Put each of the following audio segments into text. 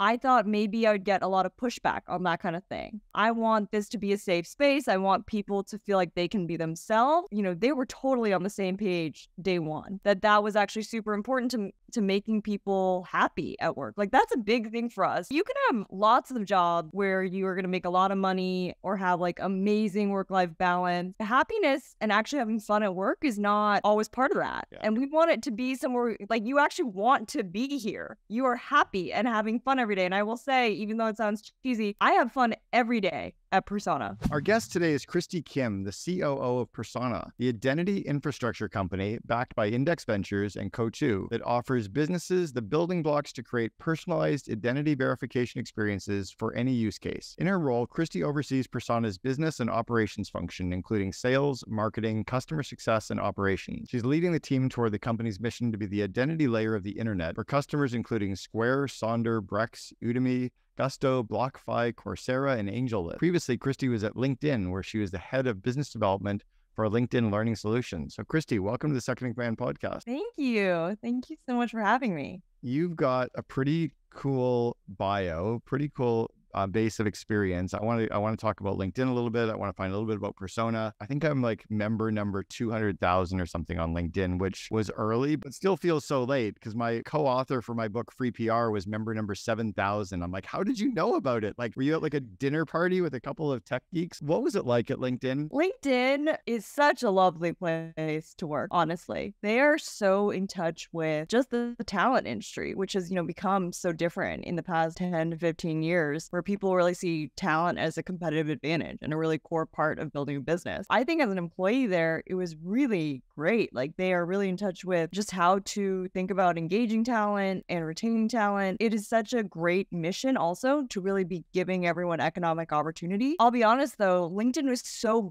I thought maybe I would get a lot of pushback on that kind of thing. I want this to be a safe space. I want people to feel like they can be themselves. They were totally on the same page day one, that was actually super important to making people happy at work. Like, that's a big thing for us. You can have lots of jobs where you are going to make a lot of money or have like amazing work-life balance. Happiness and actually having fun at work is not always part of that. Yeah. And we want it to be somewhere like you actually want to be here. You are happy and having fun every day. And I will say, even though it sounds cheesy, I have fun every day at Persona. Our guest today is Christie Kim, the COO of Persona, the identity infrastructure company backed by Index Ventures and Co2 that offers businesses the building blocks to create personalized identity verification experiences for any use case. In her role, Christie oversees Persona's business and operations function, including sales, marketing, customer success, and operations. She's leading the team toward the company's mission to be the identity layer of the internet for customers including Square, Sonder, Brex, Udemy, Gusto, BlockFi, Coursera, and AngelList. Previously, Christie was at LinkedIn, where she was the head of business development for LinkedIn Learning Solutions. So, Christie, welcome to the Second in Command podcast. Thank you. Thank you so much for having me. You've got a pretty cool bio, pretty cool base of experience. I want to talk about LinkedIn a little bit. I want to find a little bit about Persona. I think I'm like member number 200,000 or something on LinkedIn, which was early, but still feels so late because my co-author for my book, Free PR, was member number 7,000. I'm like, how did you know about it? Like, were you at like a dinner party with a couple of tech geeks? What was it like at LinkedIn? LinkedIn is such a lovely place to work, honestly. They are so in touch with just the talent industry, which has, become so different in the past 10 to 15 years, where people really see talent as a competitive advantage and a really core part of building a business. I think as an employee there, it was really great. Like, they are really in touch with just how to think about engaging talent and retaining talent. It is such a great mission also to really be giving everyone economic opportunity. I'll be honest though, LinkedIn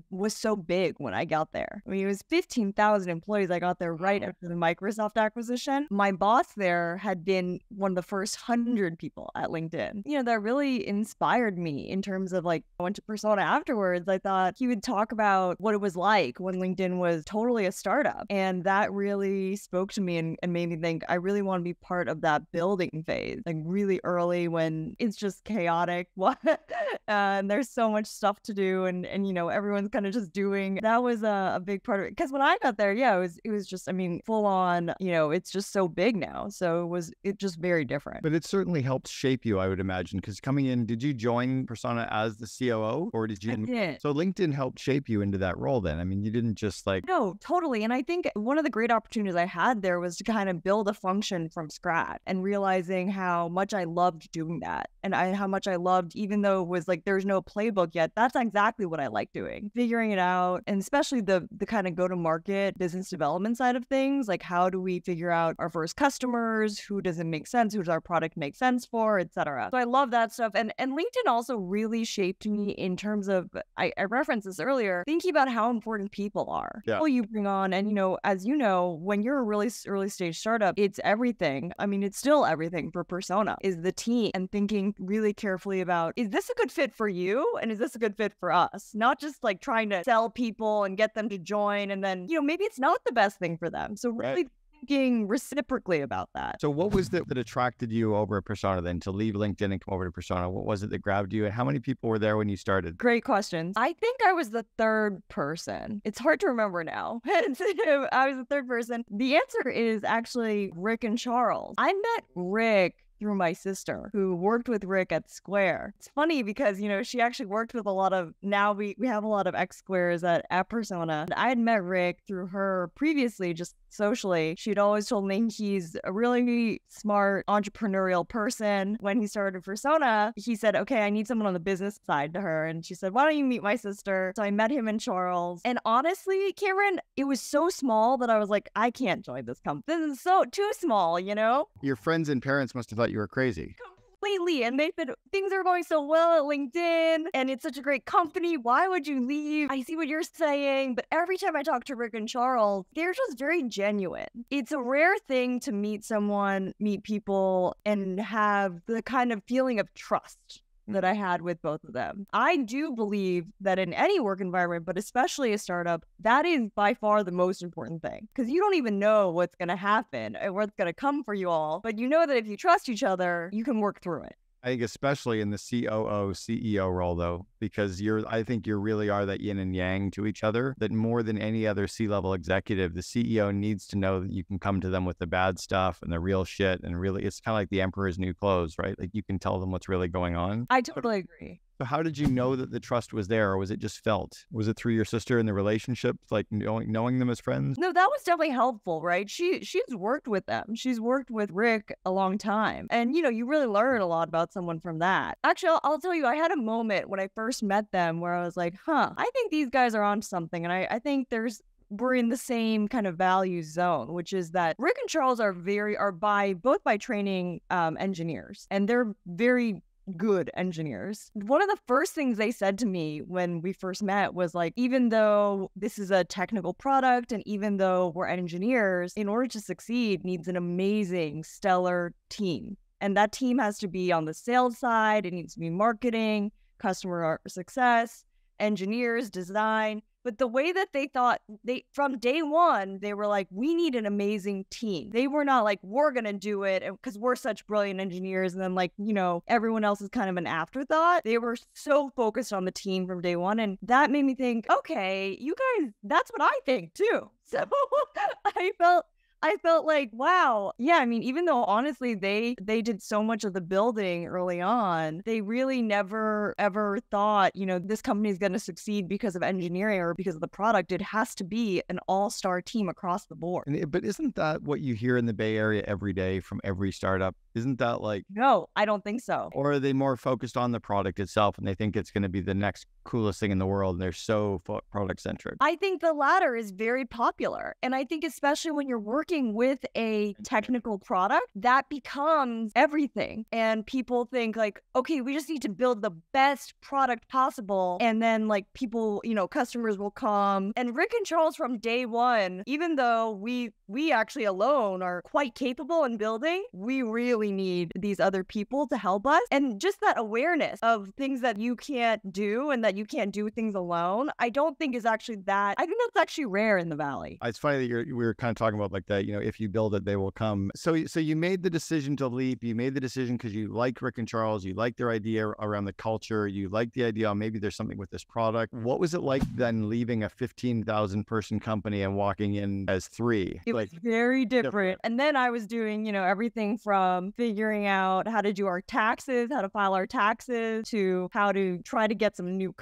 was so big when I got there. I mean, it was 15,000 employees. I got there right after the Microsoft acquisition. My boss there had been one of the first 100 people at LinkedIn. That really inspired me in terms of like, I went to Persona afterwards. I thought he would talk about what it was like when LinkedIn was totally a startup. And that really spoke to me and made me think I really want to be part of that building phase, like really early when it's just chaotic. And there's so much stuff to do and everyone's kind of just doing. That was a big part of it. Because when I got there, yeah, it was just, full on, it's just so big now. So it just very different. But it certainly helped shape you, I would imagine, because coming in, did you join Persona as the COO or did you? I did. So LinkedIn helped shape you into that role then. You didn't just like... No, totally. And I think one of the great opportunities I had there was to kind of build a function from scratch and realizing how much I loved doing that. And how much I loved, even though it was like, there's no playbook yet, that's exactly what I like doing. Figuring it out, and especially the kind of go-to-market business development side of things, like how do we figure out our first customers, who does it make sense, who does our product make sense for, etc. So I love that stuff. And LinkedIn also really shaped me in terms of, I referenced this earlier, thinking about how important people are. Yeah. People you bring on, and as you know, when you're a really early stage startup, it's everything. It's still everything for Persona, is the team, and thinking really carefully about, is this a good fit for you? And is this a good fit for us? Not just like trying to sell people and get them to join. And then, maybe it's not the best thing for them. So really thinking reciprocally about that. So what was that attracted you over at Persona then to leave LinkedIn and come over to Persona? What was it that grabbed you? And how many people were there when you started? Great questions. I think I was the third person. It's hard to remember now. I was the third person. The answer is actually Rick and Charles. I met Rick through my sister, who worked with Rick at Square. It's funny because, she actually worked with a lot of, now we have a lot of ex-Squares at Persona. I had met Rick through her previously, just socially. She'd always told me he's a really smart entrepreneurial person. When he started Persona, he said, okay, I need someone on the business side to her. And she said, why don't you meet my sister? So I met him and Charles. And honestly, Cameron, it was so small that I was like, I can't join this company. This is so too small, Your friends and parents must have thought you were crazy. Completely. And they said, things are going so well at LinkedIn and it's such a great company. Why would you leave? I see what you're saying. But every time I talk to Rick and Charles, they're just very genuine. It's a rare thing to meet people and have the kind of feeling of trust that I had with both of them. I do believe that in any work environment, but especially a startup, that is by far the most important thing. Because you don't even know what's going to happen or what's going to come for you all. But you know that if you trust each other, you can work through it. I think especially in the COO, CEO role though, because I think you really are that yin and yang to each other, that more than any other C-level executive, the CEO needs to know that you can come to them with the bad stuff and the real shit. And really, it's kind of like the emperor's new clothes, right? Like you can tell them what's really going on. I totally agree. So how did you know that the trust was there, or was it just felt? Was it through your sister and the relationship, like knowing them as friends? No, that was definitely helpful, right? She's worked with them. She's worked with Rick a long time. And, you really learn a lot about someone from that. Actually, I'll tell you, I had a moment when I first met them where I was like, I think these guys are on something. And I think we're in the same kind of value zone, which is that Rick and Charles are both by training engineers, and they're very good engineers. One of the first things they said to me when we first met was like, even though this is a technical product and even though we're engineers, in order to succeed needs an amazing, stellar team. And that team has to be on the sales side. It needs to be marketing, customer success, engineers, design. But the way that they thought, from day one, they were like, we need an amazing team. They were not like, we're going to do it because we're such brilliant engineers. And then like, everyone else is kind of an afterthought. They were so focused on the team from day one. And that made me think, okay, you guys, that's what I think too. So I felt like, wow. Yeah, I mean, even though honestly they did so much of the building early on, they really never ever thought, this company is going to succeed because of engineering or because of the product. It has to be an all-star team across the board. But isn't that what you hear in the Bay Area every day from every startup? Isn't that like... No, I don't think so. Or are they more focused on the product itself and they think it's going to be the next coolest thing in the world and they're so product centric? I think the latter is very popular. And I think especially when you're working with a technical product, that becomes everything. And people think like, okay, we just need to build the best product possible. And then like people, customers will come. And Rick and Charles from day one, even though we actually alone are quite capable in building, we really need these other people to help us. And just that awareness of things that you can't do and that you can't do things alone, I don't think is actually that. I think that's actually rare in the Valley. It's funny that we were kind of talking about like that, if you build it, they will come. So you made the decision to leap. You made the decision because you liked Rick and Charles. You liked their idea around the culture. You liked the idea, maybe there's something with this product. What was it like then leaving a 15,000 person company and walking in as three? It was very different. And then I was doing, everything from figuring out how to do our taxes, how to file our taxes, to how to try to get some new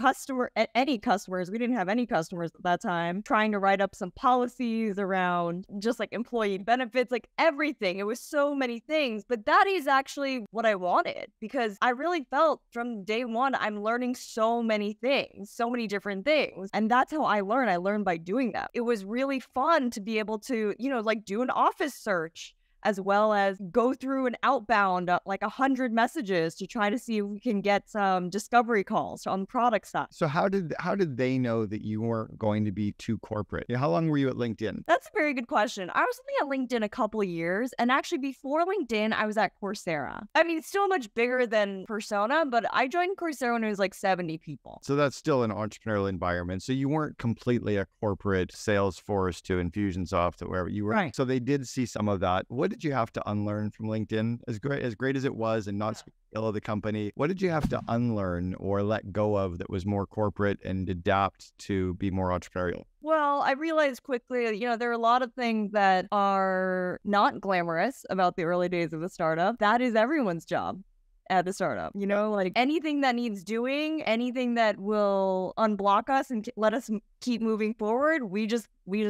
any customers. We didn't have any customers at that time. Trying to write up some policies around just like employee benefits, like everything. It was so many things, but that is actually what I wanted because I really felt from day one, I'm learning so many things, so many different things. And that's how I learn. I learned by doing that. It was really fun to be able to, like do an office search, as well as go through an outbound, like 100 messages to try to see if we can get some discovery calls on the product side. So how did they know that you weren't going to be too corporate? How long were you at LinkedIn? That's a very good question. I was only at LinkedIn a couple of years. And actually before LinkedIn, I was at Coursera. I mean, it's still much bigger than Persona, but I joined Coursera when it was like 70 people. So that's still an entrepreneurial environment. So you weren't completely a corporate Salesforce to Infusionsoft or wherever you were. Right. So they did see some of that. What did you have to unlearn from LinkedIn? As great as it was and not skill of the company, what did you have to unlearn or let go of that was more corporate and adapt to be more entrepreneurial? Well, I realized quickly, there are a lot of things that are not glamorous about the early days of a startup. That is everyone's job at the startup, like anything that needs doing, anything that will unblock us and let us keep moving forward, we just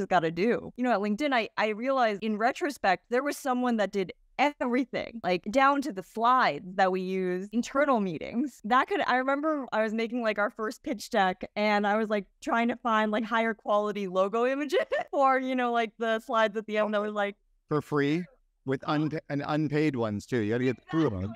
got to do. At LinkedIn, I realized in retrospect, there was someone that did everything, like down to the slides that we use, internal meetings. I remember I was making like our first pitch deck and I was like trying to find like higher quality logo images or, like the slides at the end that was like for free with unpaid ones too. You got to get through them.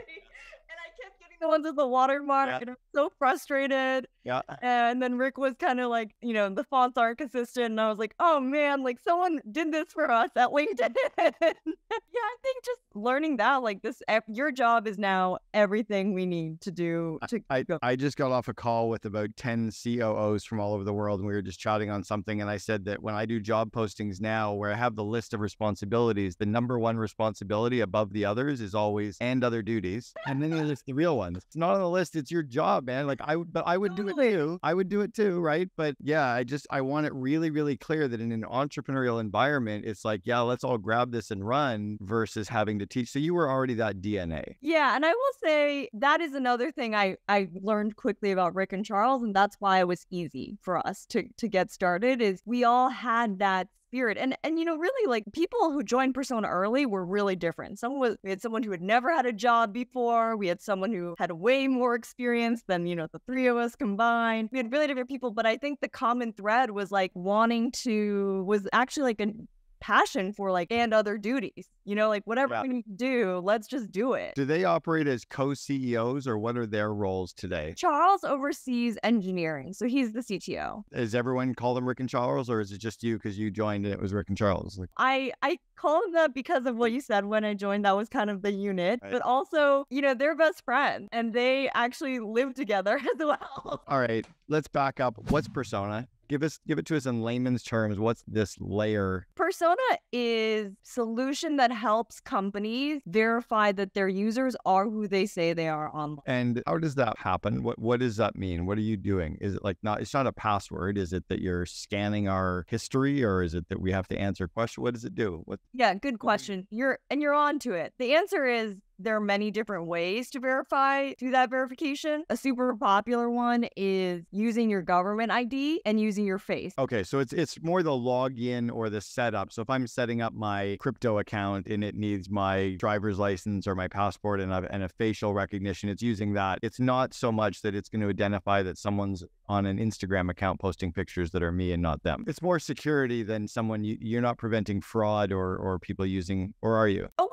the ones with the watermark, Yeah. and I'm so frustrated. Yeah. And then Rick was kind of like, the fonts aren't consistent. And I was like, oh man, like someone did this for us at LinkedIn. Yeah, I think just learning that, like your job is now everything we need to do to go. I just got off a call with about 10 COOs from all over the world, and we were just chatting on something. And I said that when I do job postings now, where I have the list of responsibilities, the number one responsibility above the others is always and other duties. And then there's the real ones. It's not on the list. It's your job, man. Like I would do it too. I would do it too, right? But yeah, I want it really, really clear that in an entrepreneurial environment, it's like, yeah, let's all grab this and run versus having to teach. So you were already that DNA. Yeah, and I will say that is another thing I learned quickly about Rick and Charles, and that's why it was easy for us to get started, is we all had that spirit. And really, like, people who joined Persona early were really different. We had someone who had never had a job before. We had someone who had way more experience than, the three of us combined. We had really different people, but I think the common thread was like was actually like a passion for like and other duties, like whatever we need to do, let's just do it. Do they operate as co-CEOs, or what are their roles today? Charles oversees engineering, so he's the CTO. Does everyone call them Rick and Charles, or is it just you because you joined and it was Rick and Charles? Like, I call them that because of what you said when I joined. That was kind of the unit, right. But also, they're best friends and they actually live together as well. All right, let's back up. What's Persona? Give it to us in layman's terms. What's this layer? Persona is solution that helps companies verify that their users are who they say they are online. And how does that happen? What does that mean? What are you doing? Is it like it's not a password? Is it that you're scanning our history, or is it that we have to answer questions? What does it do? Yeah, good question. You're on to it. The answer is there are many different ways to verify through that verification. A super popular one is using your government ID and using your face. Okay, so it's more the login or the setup. So if I'm setting up my crypto account and it needs my driver's license or my passport and a facial recognition, it's using that. It's not so much that it's going to identify that someone's on an Instagram account posting pictures that are me and not them. It's more security than someone. You're not preventing fraud or people using, or are you? Oh,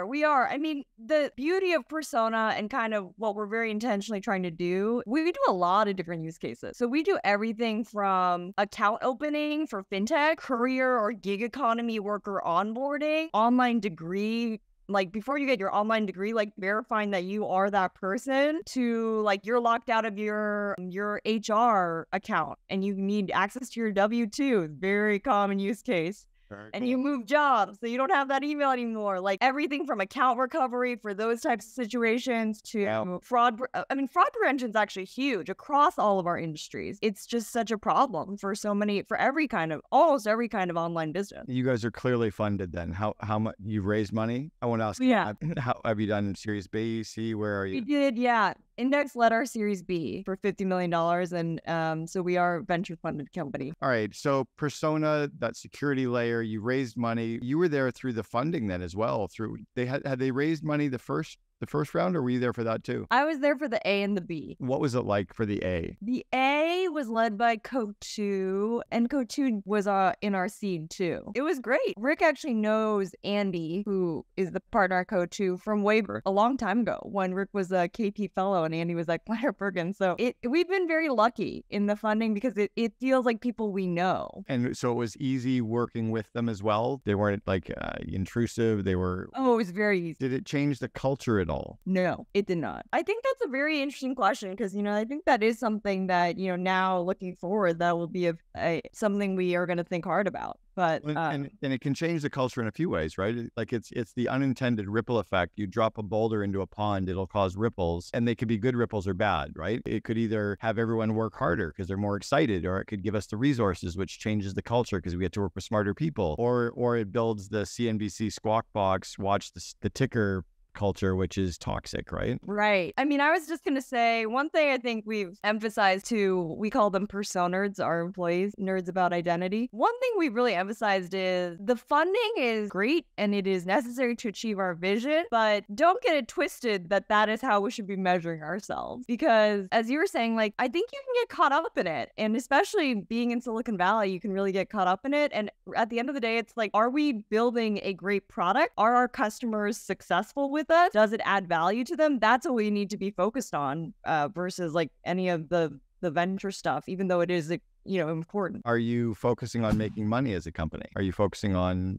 we are. I mean, the beauty of Persona and kind of what we're very intentionally trying to do, we do a lot of different use cases. So we do everything from account opening for fintech, career or gig economy worker onboarding, online degree, like before you get your online degree, like verifying that you are that person, to like you're locked out of your HR account and you need access to your W-2, very common use case. And you move jobs, so you don't have that email anymore. Like everything from account recovery for those types of situations to fraud. I mean, fraud prevention is actually huge across all of our industries. It's just such a problem for almost every kind of online business. You guys are clearly funded then. How much you've raised money? I want to ask. Yeah. How have you done Series B, C? Where are you? We did, yeah. Index led our Series B for $50 million. And so we are a venture funded company. All right. So Persona, that security layer, you raised money. You were there through the funding then as well. Had they raised money the first round, or were you there for that too? I was there for the A and the B. What was it like for the A? The A was led by COO, and COO was in our seed too. It was great. Rick actually knows Andy, who is the partner at COO, from a long time ago when Rick was a KP fellow and Andy was like Leonard Perkins. So we've been very lucky in the funding because it feels like people we know. And so it was easy working with them as well. They weren't like intrusive. They were. Oh, it was very easy. Did it change the culture at all? No, it did not. I think that's a very interesting question because, I think that is something that, now looking forward, that will be something we are going to think hard about. But and it can change the culture in a few ways, right? Like it's the unintended ripple effect. You drop a boulder into a pond, it'll cause ripples, and they could be good ripples or bad, right? It could either have everyone work harder because they're more excited, or it could give us the resources, which changes the culture because we get to work with smarter people, or it builds the CNBC squawk box, watch the ticker culture, which is toxic, right? Right. I mean, I was just going to say one thing I think we've emphasized too, we call them nerds, our employees, nerds about identity. One thing we've really emphasized is the funding is great and it is necessary to achieve our vision, but don't get it twisted that is how we should be measuring ourselves. Because as you were saying, like, I think you can get caught up in it. And especially being in Silicon Valley, you can really get caught up in it. And at the end of the day, it's like, are we building a great product? Are our customers successful with with us? Does it add value to them? That's what we need to be focused on versus like any of the venture stuff, even though it is, important. Are you focusing on making money as a company? Are you focusing on,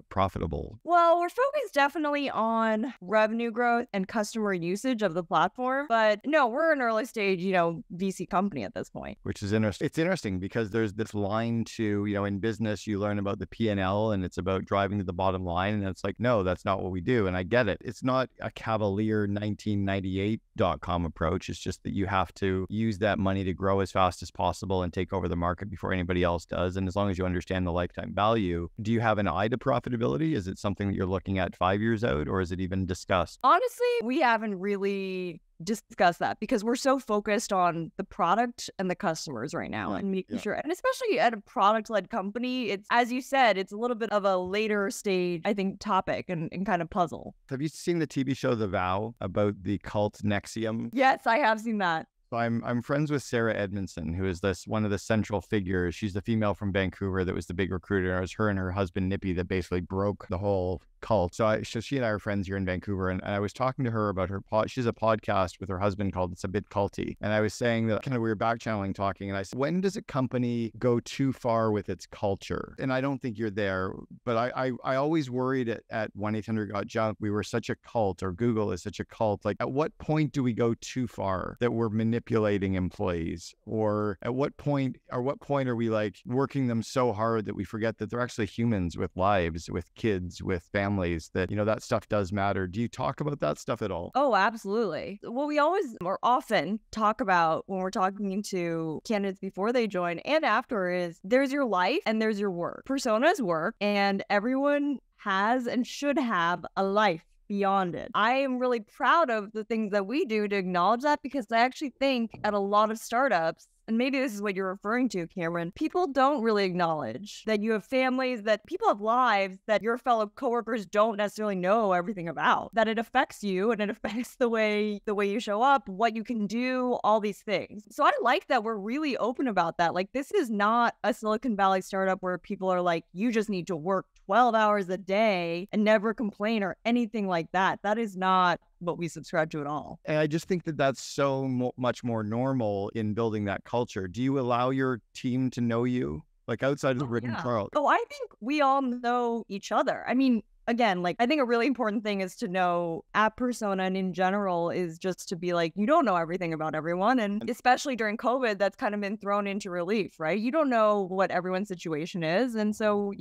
profitable? Well, we're focused definitely on revenue growth and customer usage of the platform. But no, we're an early stage, VC company at this point. Which is interesting. It's interesting because there's this line to, in business, you learn about the P&L and it's about driving to the bottom line. And it's like, no, that's not what we do. And I get it. It's not a cavalier 1998.com approach. It's just that you have to use that money to grow as fast as possible and take over the market before anybody else does. And as long as you understand the lifetime value, do you have an eye to profitability? Is it something that you're looking at 5 years out, or is it even discussed? Honestly, we haven't really discussed that because we're so focused on the product and the customers right now and making sure, and especially at a product-led company, it's, as you said, it's a little bit of a later stage, I think, topic and kind of puzzle. Have you seen the TV show The Vow about the cult Nexium? Yes, I have seen that. So I'm friends with Sarah Edmondson, who is one of the central figures. She's the female from Vancouver that was the big recruiter. It was her and her husband Nippy that basically broke the whole cult. So she and I are friends here in Vancouver, and I was talking to her about her she has a podcast with her husband called It's a Bit Culty. And I was saying that kind of we were back channeling talking, and I said, when does a company go too far with its culture? And I don't think you're there, but I always worried at 1-800-GOT-JUNK, we were such a cult, or Google is such a cult. Like, at what point do we go too far that we're manipulating employees? Or at what point are we like working them so hard that we forget that they're actually humans with lives, with kids, with families, that, that stuff does matter. Do you talk about that stuff at all? Oh, absolutely. What we always or often talk about when we're talking to candidates before they join and after is there's your life and there's your work. Personas work, and everyone has and should have a life beyond it. I am really proud of the things that we do to acknowledge that, because I actually think at a lot of startups, and maybe this is what you're referring to, Cameron, people don't really acknowledge that you have families, that people have lives that your fellow coworkers don't necessarily know everything about, that it affects you and it affects the way you show up, what you can do, all these things. So I like that we're really open about that. Like, this is not a Silicon Valley startup where people are like, you just need to work 12 hours a day and never complain or anything like that. That is not what we subscribe to at all. And I just think that that's so much more normal in building that culture. Do you allow your team to know you? Like, outside of Rick and Charles? Oh, I think we all know each other. I mean, again, like, I think a really important thing is to know at Persona and in general is just to be like, you don't know everything about everyone. And especially during COVID, that's kind of been thrown into relief, right? You don't know what everyone's situation is. And so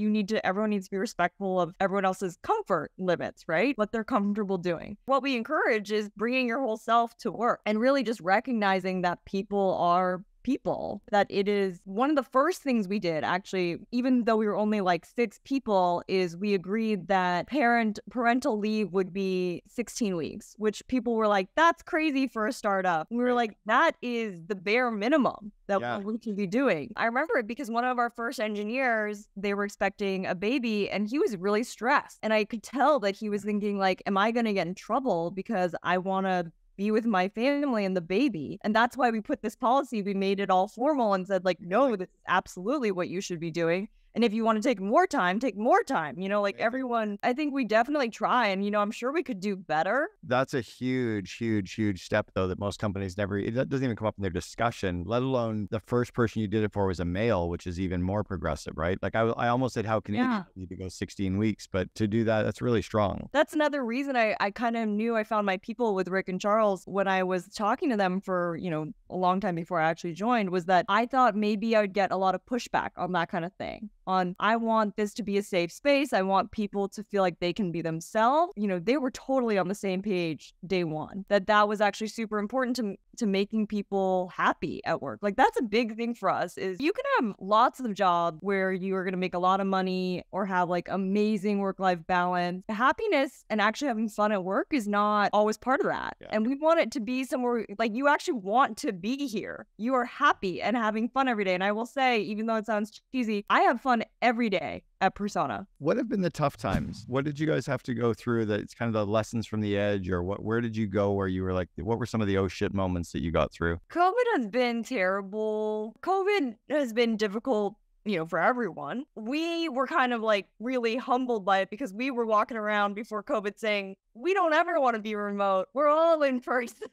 everyone needs to be respectful of everyone else's comfort limits, right? What they're comfortable doing. What we encourage is bringing your whole self to work and really just recognizing that people are people, that it is one of the first things we did, actually, even though we were only like 6 people, is we agreed that parental leave would be 16 weeks, which people were like, that's crazy for a startup. And we were like, that is the bare minimum that we should be doing. I remember it because one of our first engineers, they were expecting a baby and he was really stressed. And I could tell that he was thinking like, am I going to get in trouble because I want to be with my family and the baby? And that's why we put this policy. We made it all formal and said like, no, this is absolutely what you should be doing. And if you want to take more time, like everyone, I think we definitely try. And, I'm sure we could do better. That's a huge, huge, huge step, though, that most companies it doesn't even come up in their discussion, let alone the first person you did it for was a male, which is even more progressive, right? Like I almost said, how can you need to go 16 weeks? But to do that, that's really strong. That's another reason I kind of knew I found my people with Rick and Charles when I was talking to them for, a long time before I actually joined, was that I thought maybe I would get a lot of pushback on that kind of thing. I want this to be a safe space. I want people to feel like they can be themselves. They were totally on the same page day one, that was actually super important to making people happy at work. Like, that's a big thing for us. Is you can have lots of jobs where you are going to make a lot of money or have like amazing work-life balance. Happiness and actually having fun at work is not always part of that. Yeah. And we want it to be somewhere like you actually want to be here. You are happy and having fun every day. And I will say, even though it sounds cheesy, I have fun every day at Persona. What have been the tough times? What did you guys have to go through that it's kind of the lessons from the edge, or where did you go where you were like, what were some of the oh shit moments that you got through? COVID has been terrible. COVID has been difficult, for everyone. We were kind of like really humbled by it because we were walking around before COVID saying, we don't ever want to be remote. We're all in person.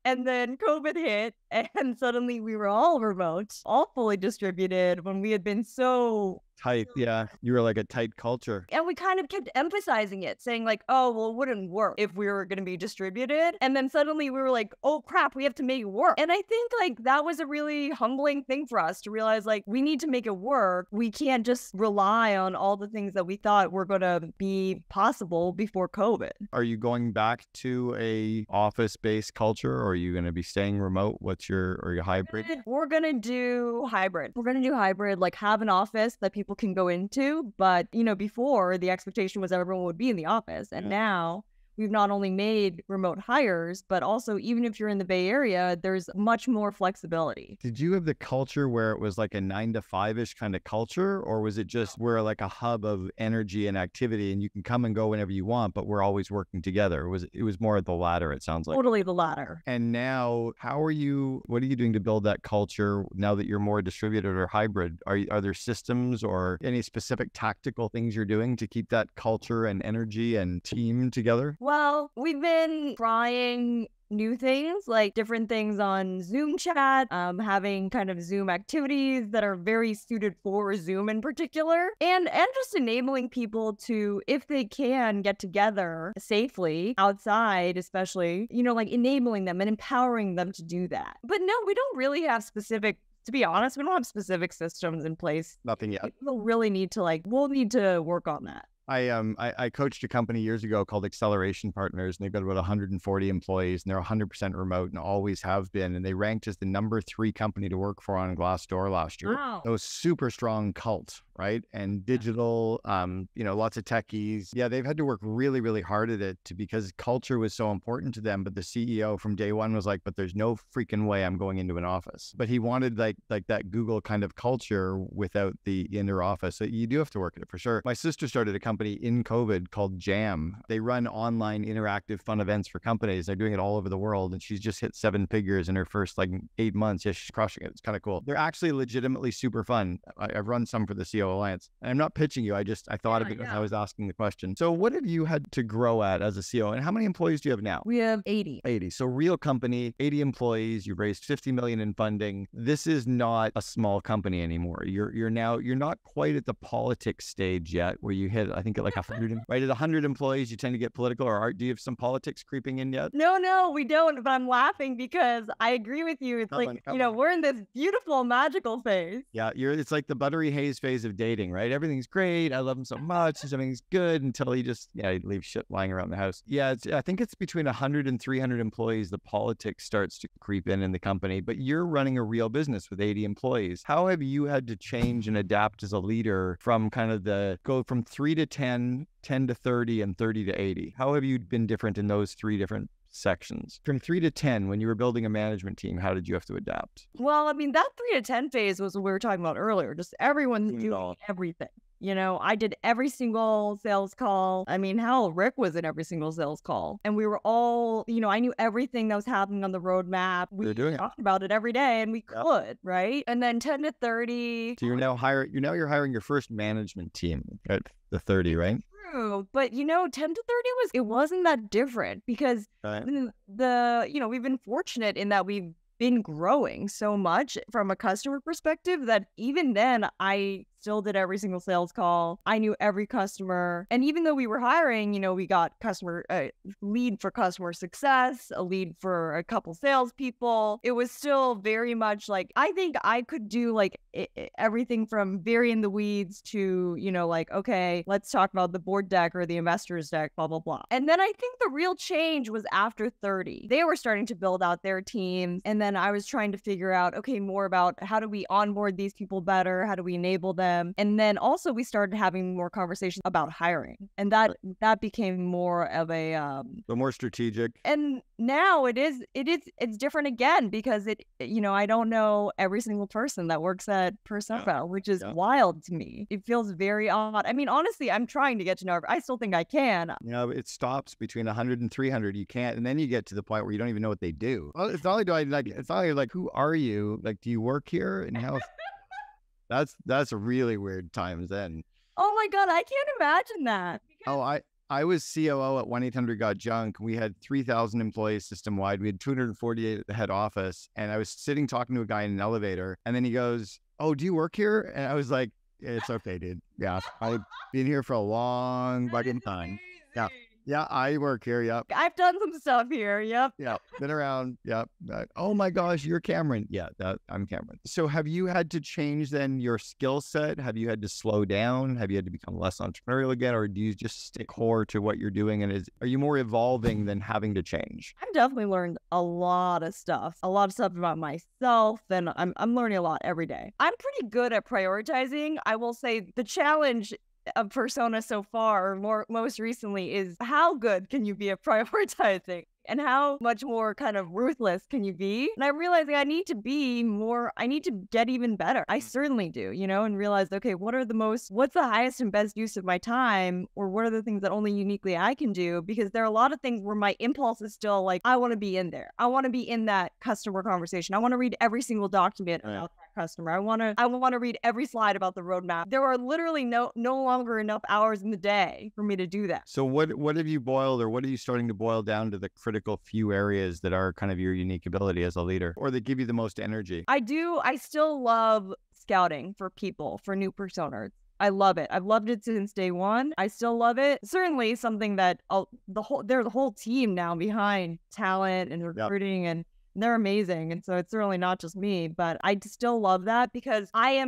And then COVID hit, and suddenly we were all remote, all fully distributed when we had been so Tight. Yeah. You were like a tight culture. and we kind of kept emphasizing it, saying like, oh, well, it wouldn't work if we were going to be distributed. And then suddenly we were like, oh crap, we have to make it work. And I think like that was a really humbling thing for us to realize like we need to make it work. We can't just rely on all the things that we thought were going to be possible before COVID. Are you going back to a office-based culture, or are you going to be staying remote? Are you hybrid? We're going to do hybrid. We're going to do hybrid, like have an office that people can go into. But, before the expectation was everyone would be in the office. And now we've not only made remote hires, but also even if you're in the Bay Area, there's much more flexibility. Did you have the culture where it was like a 9 to 5-ish kind of culture, or was it just we're like a hub of energy and activity and you can come and go whenever you want, but we're always working together? It was more of the latter, it sounds like. Totally the latter. And now, what are you doing to build that culture now that you're more distributed or hybrid? Are there systems or any specific tactical things you're doing to keep that culture and energy and team together? Well, we've been trying new things, like different things on Zoom chat, having kind of Zoom activities that are very suited for Zoom in particular, and just enabling people to, if they can, get together safely outside, especially, like enabling them and empowering them to do that. But no, we don't really have to be honest, we don't have specific systems in place. Nothing yet. We'll really need to we'll need to work on that. I coached a company years ago called Acceleration Partners, and they've got about 140 employees, and they're 100% remote and always have been. And they ranked as the number 3 company to work for on Glassdoor last year. Wow. It was super strong cult, right? And digital, lots of techies. Yeah, they've had to work really, really hard at it because culture was so important to them. But the CEO from day one was like, but there's no freaking way I'm going into an office. But he wanted like that Google kind of culture without the inner office. So you do have to work at it for sure. My sister started a company in COVID called Jam. They run online interactive fun events for companies. They're doing it all over the world. And she's just hit 7 figures in her first 8 months. Yeah, she's crushing it. It's kind of cool. They're actually legitimately super fun. I've run some for the COO Alliance. And I'm not pitching you. I thought of it when I was asking the question. So what have you had to grow at as a COO? And how many employees do you have now? We have 80. 80. So real company, 80 employees. You've raised $50 million in funding. This is not a small company anymore. You're not quite at the politics stage yet where you hit, I think at 100, right? At 100 employees, you tend to get political, or do you have some politics creeping in yet? No, we don't. But I'm laughing because I agree with you. It's we're in this beautiful, magical phase. Yeah, it's like the buttery haze phase of dating, right? Everything's great. I love him so much. Everything's good until he leaves shit lying around the house. Yeah, I think it's between 100 and 300 employees. The politics starts to creep in the company, but you're running a real business with 80 employees. How have you had to change and adapt as a leader from go from 3 to 10, 10 to 30, and 30 to 80? How have you been different in those 3 different sections? From 3 to 10, when you were building a management team, how did you have to adapt? Well, I mean, that 3 to 10 phase was what we were talking about earlier. Just everyone doing everything. I did every single sales call. I mean, hell, Rick was in every single sales call. And we were all, I knew everything that was happening on the roadmap. We talked about it every day and we could, right? And then 10 to 30. So you're hiring your first management team at the 30, right? But 10 to 30 wasn't that different because we've been fortunate in that we've been growing so much from a customer perspective that even then I still did every single sales call. I knew every customer. And even though we were hiring, we got lead for customer success, a lead for a couple salespeople. It was still very much I think I could do everything from very in the weeds to, okay, let's talk about the board deck or the investors deck, blah, blah, blah. And then I think the real change was after 30. They were starting to build out their teams. And then I was trying to figure out, okay, more about how do we onboard these people better? How do we enable them? And then also we started having more conversations about hiring, and that became more of a more strategic. And now it's different again because I don't know every single person that works at Persona, which is wild to me. It feels very odd. I mean, honestly, I'm trying to get to know. I still think I can. It stops between 100 and 300. You can't, and then you get to the point where you don't even know what they do. Well, it's not only who are you? Do you work here? And how? That's a really weird times then. Oh my God, I can't imagine that. Oh, I was COO at 1-800-GOT-JUNK. We had 3,000 employees system-wide. We had 248 at the head office. And I was sitting talking to a guy in an elevator. And then he goes, "Oh, do you work here?" And I was like, "It's okay, dude. Yeah, I've been here for a long fucking time. Yeah. Yeah, I work here. Yep. I've done some stuff here. Yep. Yeah. Been around. Yep. Oh my gosh, you're Cameron. Yeah, I'm Cameron. So have you had to change then your skill set? Have you had to slow down? Have you had to become less entrepreneurial again? Or do you just stick core to what you're doing? And are you more evolving than having to change? I've definitely learned a lot of stuff about myself, and I'm learning a lot every day. I'm pretty good at prioritizing. I will say the challenge of Persona so far, or most recently, is how good can you be at prioritizing? And how much more kind of ruthless can you be? And I'm realizing I need to get even better. I certainly do, and realize, okay, what's the highest and best use of my time? Or what are the things that only uniquely I can do? Because there are a lot of things where my impulse is still like, I want to be in there. I want to be in that customer conversation. I want to read every single document about that customer. I want to read every slide about the roadmap. There are literally no longer enough hours in the day for me to do that. So what have you boiled, or what are you starting to boil down to the critical few areas that are kind of your unique ability as a leader, or that give you the most energy? I still love scouting for people, for new personas. I love it. I've loved it since day one. I still love it. Certainly something that there's a whole team now behind talent and recruiting, and they're amazing. And so it's certainly not just me, but I still love that because I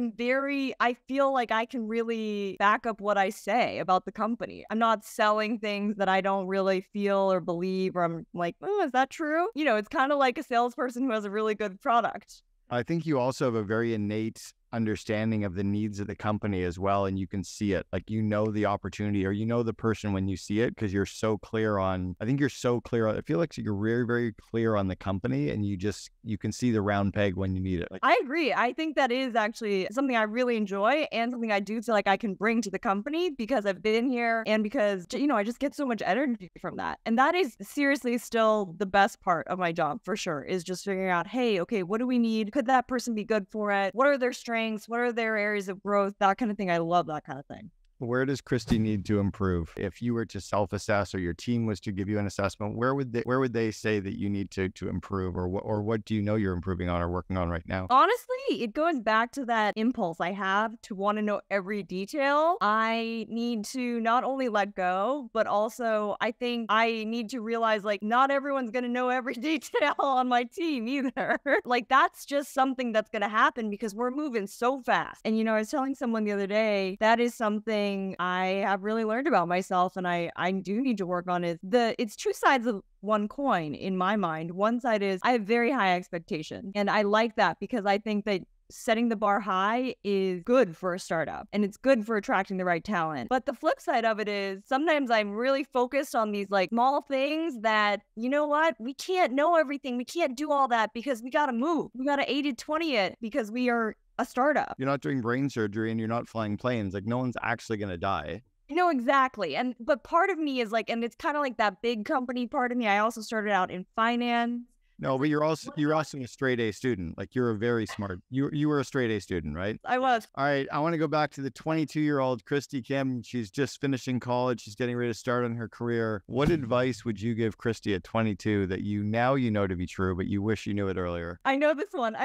feel like I can really back up what I say about the company. I'm not selling things that I don't really feel or believe, or I'm like, oh, is that true? It's kind of like a salesperson who has a really good product. I think you also have a very innate understanding of the needs of the company as well, and you can see it. Like, the opportunity, or the person when you see it, because you're so clear on, I feel like you're very, very clear on the company, and you can see the round peg when you need it. I agree. I think that is actually something I really enjoy, and something I do feel like I can bring to the company because I've been here, and because I just get so much energy from that. And that is seriously still the best part of my job, for sure, is just figuring out, hey, okay, what do we need? Could that person be good for it? What are their strengths? What are their areas of growth? That kind of thing. I love that kind of thing. Where does Christie need to improve? If you were to self-assess, or your team was to give you an assessment, where would they say that you need to improve, or what do you know you're improving on or working on right now? Honestly, it goes back to that impulse I have to want to know every detail. I need to not only let go, but also I think I need to realize, like, not everyone's going to know every detail on my team either. Like, that's just something that's going to happen because we're moving so fast. And, I was telling someone the other day, that is something I have really learned about myself, and I do need to work on, is it's two sides of one coin in my mind. One side is I have very high expectations, and I like that because I think that setting the bar high is good for a startup, and it's good for attracting the right talent. But the flip side of it is sometimes I'm really focused on these like small things that, we can't know everything. We can't do all that because we got to move. We got to 80-20 it because we are a startup. You're not doing brain surgery, and you're not flying planes. Like, no one's actually going to die. Exactly. But part of me is like, and it's kind of like that big company part of me. I also started out in finance. No, but you're also a straight A student. Like, you're a very smart. You were a straight A student, right? I was. All right. I want to go back to the 22-year-old Christie Kim. She's just finishing college. She's getting ready to start on her career. What advice would you give Christie at 22 that you know to be true, but you wish you knew it earlier? I know this one.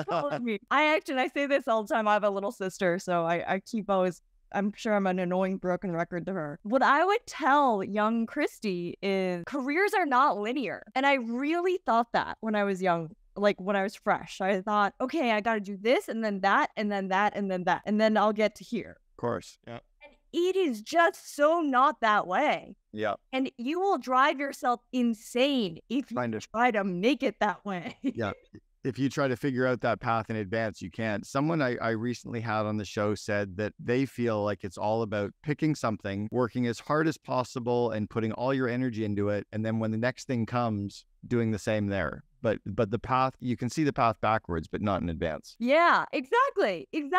Following me. I say this all the time. I have a little sister, so I keep always. I'm sure I'm an annoying broken record to her. What I would tell young Christie is careers are not linear. And I really thought that when I was young, like when I was fresh. I thought, okay, I got to do this, and then that, and then that, and then that, and then I'll get to here. Of course. Yeah. And it is just so not that way. Yeah. And you will drive yourself insane if you try to make it that way. Yeah. If you try to figure out that path in advance, you can't. Someone I recently had on the show said that they feel like it's all about picking something, working as hard as possible, and putting all your energy into it. And then when the next thing comes, doing the same there. But the path, you can see the path backwards, but not in advance. Yeah, exactly. And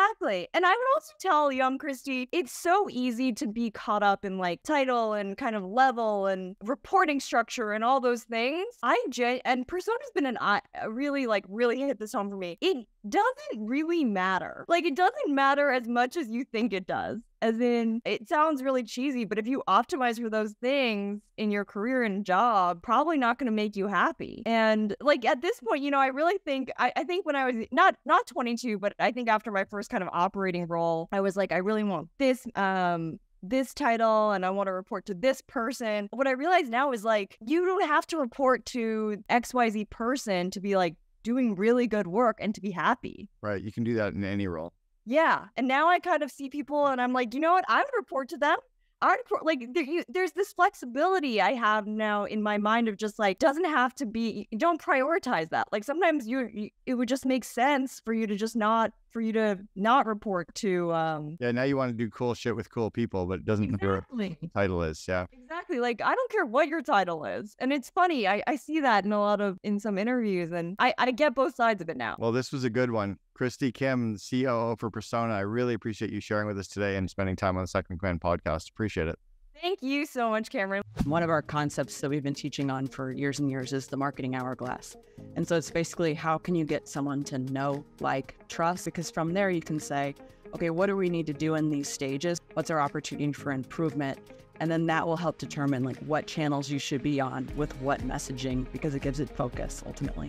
I would also tell young Christie, it's so easy to be caught up in like title and kind of level and reporting structure and all those things. And Persona's been really hit this home for me. It doesn't really matter. Like, it doesn't matter as much as you think it does. As in, it sounds really cheesy, but if you optimize for those things in your career and job, probably not going to make you happy. And like at this point, I really think, I think when I was not 22, but I think after my first kind of operating role, I was like, I really want this title and I want to report to this person. What I realize now is like, you don't have to report to XYZ person to be like doing really good work and to be happy. Right. You can do that in any role. Yeah. And now I kind of see people and I'm like, you know what? I would report to them. There's this flexibility I have now in my mind of just like, doesn't have to be, don't prioritize that. Like sometimes it would just make sense for you to not report to. Yeah. Now you want to do cool shit with cool people, but it doesn't matter what the title is. Yeah. Exactly. Like, I don't care what your title is. And it's funny. I see that in some interviews and I get both sides of it now. Well, this was a good one. Christie Kim, COO for Persona. I really appreciate you sharing with us today and spending time on the Second Command podcast. Appreciate it. Thank you so much, Cameron. One of our concepts that we've been teaching on for years and years is the marketing hourglass. And so it's basically how can you get someone to know, like, trust? Because from there you can say, okay, what do we need to do in these stages? What's our opportunity for improvement? And then that will help determine like what channels you should be on with what messaging, because it gives it focus ultimately.